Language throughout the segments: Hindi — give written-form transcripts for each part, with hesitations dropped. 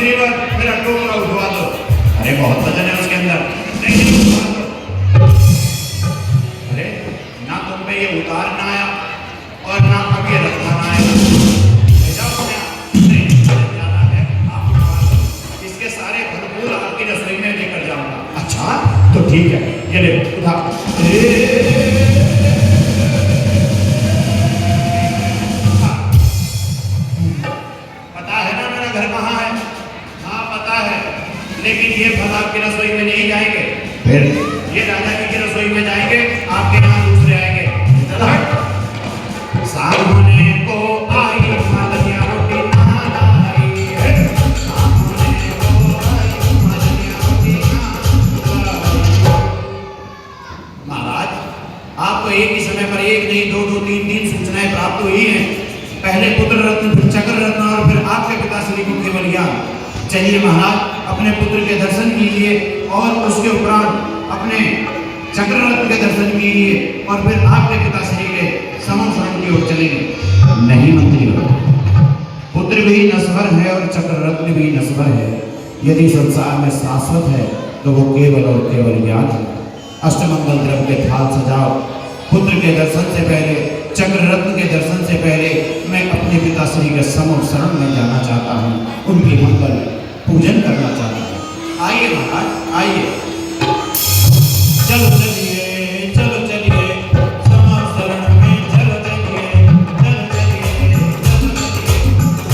मुसीबत, मेरा टोकरा उठवा दो। अरे बहुत वजन है उसके अंदर। नहीं उठवा दो। अरे ना तुम पे ये उतारना आया और ना अब ये रखवाना आया। नहीं ज्यादा है, आप उठवा दो। इसके सारे भरपूर आपकी रसोई में लेकर जाऊंगा। अच्छा तो ठीक है, ये ले उठा। लेकिन ये फल आपकी रसोई में नहीं जाएंगे, फिर ये राजा जी की रसोई में जाएंगे, आपके यहाँ दूसरे आएंगे। सामने को आई मालनिया रोटी ना लाई, सामने को आई मालनिया रोटी ना लाई। महाराज आपको एक ही समय पर एक नहीं दो दो तीन तीन सूचनाएं प्राप्त हुई हैं। पहले पुत्र रत्न, फिर चक्र रत्न और फिर आपके पिता श्री को केवल ज्ञान। चलिए महाराज अपने पुत्र के दर्शन कीजिए और उसके उपरांत अपने चक्ररत्न के दर्शन कीजिए और फिर आपके पिताश्री के समम शरण की ओर चलेंगे। नहीं मंत्री, पुत्र भी नश्वर है और चक्ररत्न भी नश्वर है। यदि संसार में शाश्वत है तो वो केवल और केवल ज्ञान है। अष्टमंगल द्रव्य के थाल सजाओ। पुत्र के दर्शन से पहले, चक्ररत्न के दर्शन से पहले मैं अपने पिताश्री के समम शरण में जाना चाहता हूँ, उनकी मंगल पूजन करना चाहता हूँ। आइए महाराज आइए, चलो चलिए, चलो चलिए समम शरण में, चलो चलिए, चलो चलिए, चलो चलिए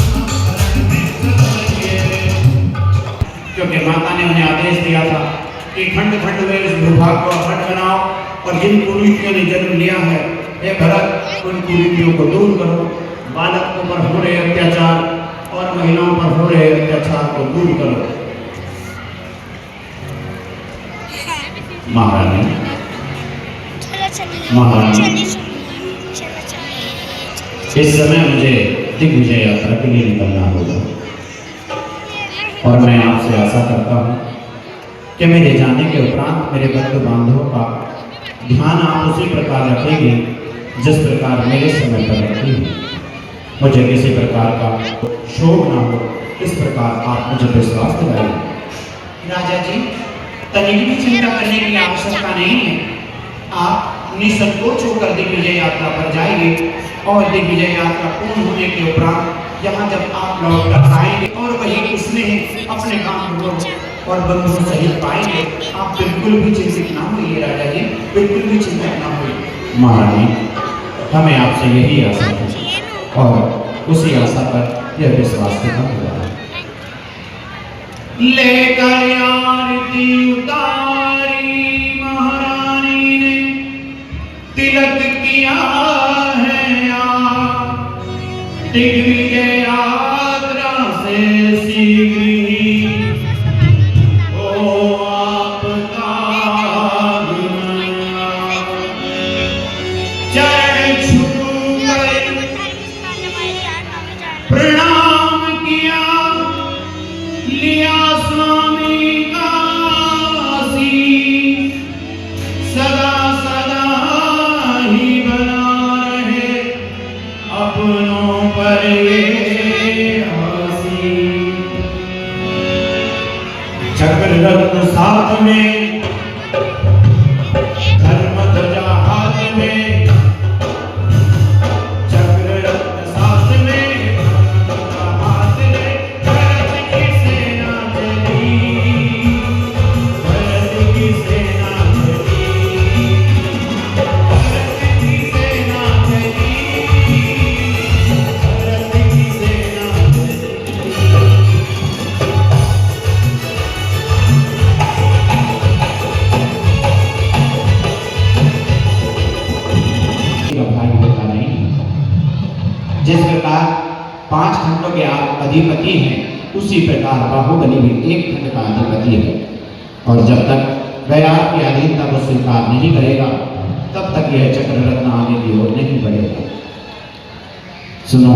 समम शरण में, चलो चलिए। क्योंकि माता ने उन्हें आदेश दिया था कि खंड खंड में इस भूभाग को अखंड बनाओ और जिन कुरीतियों ने जन्म लिया है, हे भरत, उन कुरीतियों को दूर करो। बालकों पर हो रहे अत्याचार और महिलाओं पर हो रहे अत्याचार को दूर करो। महारानी, महारानी, इस समय मुझे दिग्विजय यात्रा के लिए निकलना होगा और मैं आपसे आशा करता हूँ कि मेरे जाने के उपरांत मेरे बंधु बांधवों का ध्यान आप उसी प्रकार रखेंगे जिस प्रकार मेरे समय पर रखी है। मुझे किसी प्रकार का शोक ना हो, इस प्रकार आप मुझे विश्वास दिलाइए। राजा जी, तनिक भी चिंता करने की आवश्यकता नहीं है। आप निसंकोच होकर दिग्विजय यात्रा पर जाइए और दिग्विजय यात्रा पूर्ण होने के उपरांत यहाँ जब आप लौट कर आएंगे और वही उसमें अपने काम और बंधुओं सहित पाएंगे, आप बिल्कुल भी चिंतित ना होइए राजा जी, बिल्कुल भी चिंतित ना होइए। महारानी, हमें आपसे यही आशा है और उसी आशा पर यह विश्वास दिखा हुआ है। लेकर आरती उतारी महारानी ने, तिलक किया है दिग्विजय यात्रा से शीघ्र ही ओ आपका चरण छू प्रणाम किया, लिया स्वामी का आशीष, सदा सदा ही बना रहे अपनों पर ये आशीष। चक्ररत्न साथ में, धर्म ध्वजा हाथ में, जिस प्रकार 5 खंडों के अधिपति हैं, उसी प्रकार बाहुबली भी एक खंड का अधिपति है और जब तक वह आपकी अधीनता को स्वीकार नहीं करेगा तब तक यह चक्ररत्न आगे की ओर नहीं बढ़ेगा। सुनो,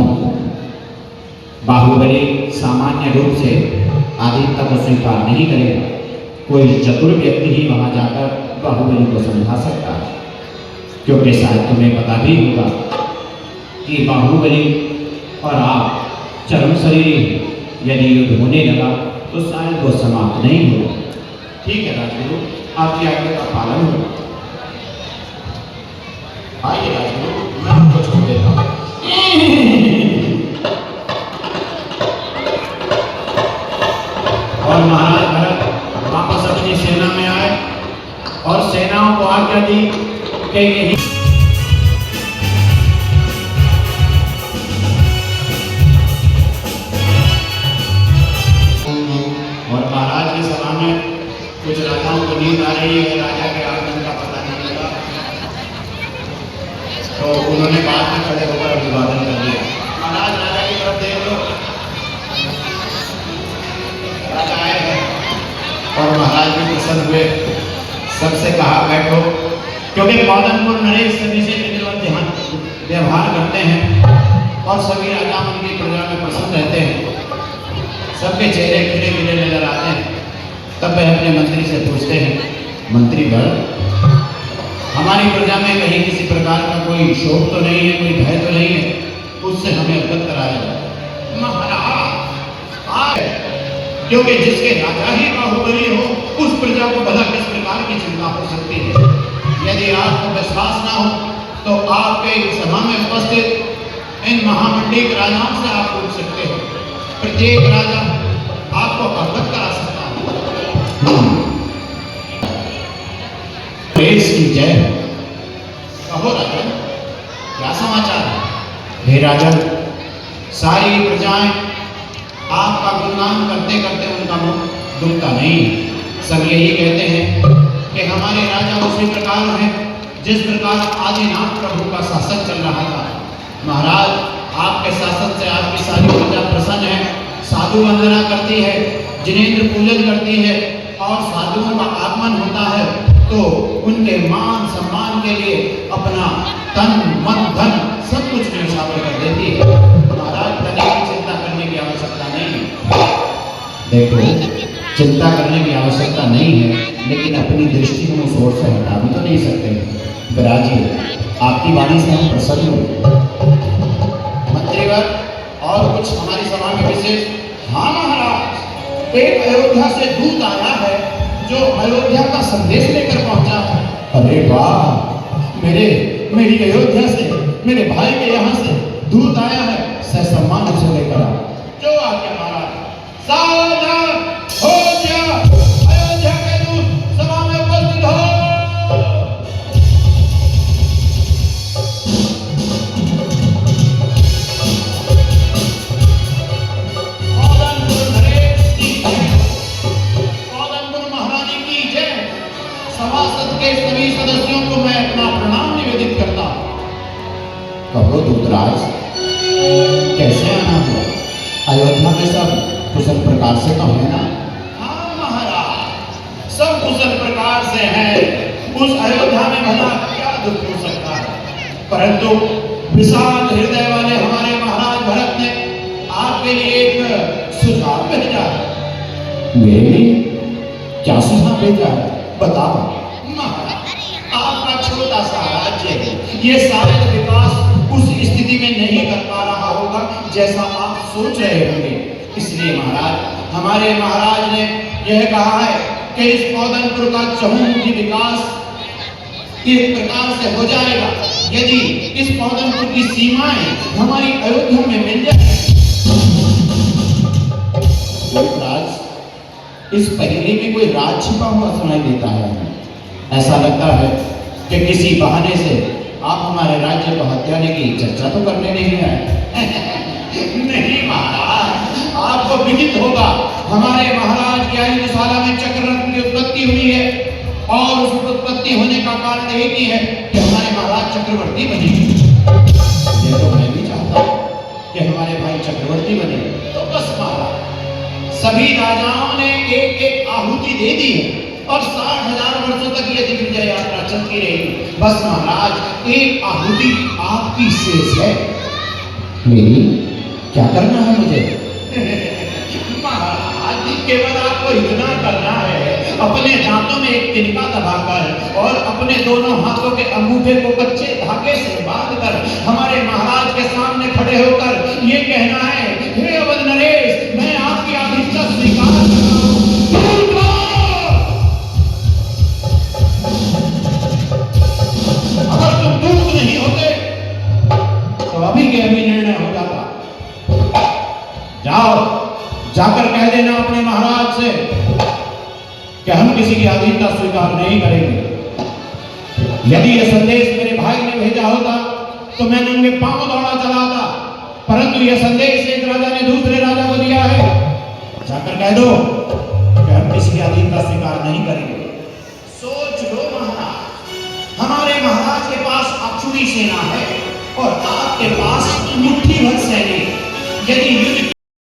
बाहुबली सामान्य रूप से अधीनता को स्वीकार नहीं करेगा। कोई चतुर व्यक्ति ही वहां जाकर बाहुबली को समझा सकता है, क्योंकि शायद तुम्हें पता भी होगा कि बाहुबली और आप चरम शरीरी हैं। यदि युद्ध होने लगा तो शायद वो समाप्त नहीं होगा। ठीक है राजगुरु, आपकी आज्ञा का पालन हो। आइए राजगुरु, मैं आपको छोड़ देता हूँ। और महाराज भरत वापस अपनी सेना में आए और सेनाओं को आज्ञा दी कि यही और महाराज की सभा में कुछ राजाओं को नींद आ रही है, राजा के आगमन का पता नहीं लगा, तो उन्होंने बाद में खड़े होकर अभिवादन कर दिया। महाराज राजा की तरफ देख लो, राजा आए हैं और महाराज भी प्रसन्न हुए, सबसे कहा बैठो, क्योंकि मदनपुर नरेश सभी से व्यवहार करते हैं और सभी राजा उनकी प्रजा में प्रसन्न रहते हैं, सबके चेहरे खिले खिले नजर आते हैं। तब वह अपने मंत्री से पूछते हैं, मंत्रीगण, हमारी प्रजा में कहीं किसी प्रकार का कोई शोक तो नहीं है, कोई भय तो नहीं है, उससे हमें अवगत कराया जाए। महाराज, क्योंकि जिसके राजा ही बाहुबली हो, उस प्रजा को भला किस प्रकार की चिंता हो सकती है। यदि आपको विश्वास ना हो तो आपके सभा में उपस्थित इन महामंडलिक राजाओं से आप पूछ सकते हो, प्रत्येक राजा आपको अवगत करा सकता है। देश की जय। कहो राजन, क्या समाचार है? हे राजन, सारी प्रजाएं आपका गुणगान करते करते उनका मुख दुखता नहीं, सब यही कहते हैं कि हमारे राजा उसी प्रकार हैं जिस प्रकार आदिनाथ प्रभु का शासन चल रहा था। महाराज, आपके शासन से आपकी सारी प्रजा प्रसन्न है, साधु वंदना करती है, जिनेंद्र पूजन करती है और साधुओं का आगमन होता है तो उनके मान सम्मान के लिए अपना तन मन धन सब कुछ न्यौछावर कर देती है। महाराज, तनिक की चिंता करने की आवश्यकता नहीं है। देखो, चिंता करने की आवश्यकता नहीं है, लेकिन अपनी दृष्टि हम उस ओर से हटा भी तो नहीं सकते। विराजिए, आपकी वाणी से हम प्रसन्न हो। मंत्रीवर, और कुछ हमारी सभा में विशेष? हाँ महाराज, एक अयोध्या से दूत आया है जो अयोध्या का संदेश लेकर पहुंचा है। अरे वाह, मेरी अयोध्या से, मेरे भाई के यहाँ से दूत आया है, ससम्मान उसे लेकर आओ। जो आज्ञा महाराज। सावधान हो जा, अयोध्या के दूत सभा में उपस्थित हो। सभासद के सभी सदस्यों को मैं अपना प्रणाम निवेदित करता हूं। कहो दूतराज, कैसे आना हुआ? अयोध्या में सब कुशल प्रकार से तो है ना? हाँ महाराज, सब कुशल प्रकार से है। उस अयोध्या में भला क्या दुख हो सकता है? परंतु विशाल हृदय वाले हमारे महाराज भरत ने आपके लिए एक सुझाव भेजा है। मेरे लिए क्या सुझाव भेजा है? बताओ। महाराज, आपका छोटा सा राज्य है, ये शायद विकास उस स्थिति में नहीं कर पा रहा होगा जैसा आप सोच रहे होंगे। इसलिए महाराज, हमारे महाराज ने यह कहा है कि इस पौधनपुर का चहुमुखी विकास इस प्रकार से हो जाएगा यदि इस पौधनपुर की सीमाएं हमारी अयोध्या में मिल जाए। इस पहेली में कोई राज छिपा हुआ सुनाई देता है। ऐसा लगता है कि किसी बहाने से आप हमारे राज्य को हत्याने की चर्चा तो करने नहीं आए। नहीं महाराज, आपको विदित होगा हमारे महाराज की आयुशाला में चक्ररत्न की उत्पत्ति हुई है और उस उत्पत्ति होने का कारण एक ही है कि हमारे महाराज चक्रवर्ती बने। ये तो मैं भी चाहता हूँ कि हमारे भाई चक्रवर्ती बने। तो बस महाराज, सभी राजाओं ने एक एक आहुति दे दी है और 60,000 वर्षों तक ये दिग्विजय यात्रा चलती रहेगी। बस महाराज, एक आहुति आपकी शेष है। मेरी क्या करना है मुझे? महाराज, केवल आपको इतना करना है, अपने दांतों में एक तिनका दबाकर और अपने दोनों हाथों के अंगूठे को कच्चे धागे से बांधकर हमारे महाराज के सामने खड़े होकर ये कहना है, हे अवध नरेश, मैं आप जाकर कह देना अपने महाराज से कि हम किसी की अधीनता स्वीकार नहीं करेंगे। यदि यह संदेश मेरे भाई ने भेजा होता तो मैं नंगे पांव दौड़ा चला आता, परंतु यह संदेश एक राजा ने दूसरे राजा को दिया है। जाकर कह दो कि हम किसी की अधीनता स्वीकार नहीं करेंगे। सोच लो महाराज, हमारे महाराज के पास अक्षुणी सेना है और आपके पास मुट्ठी भर सैनिक। यदि युद्ध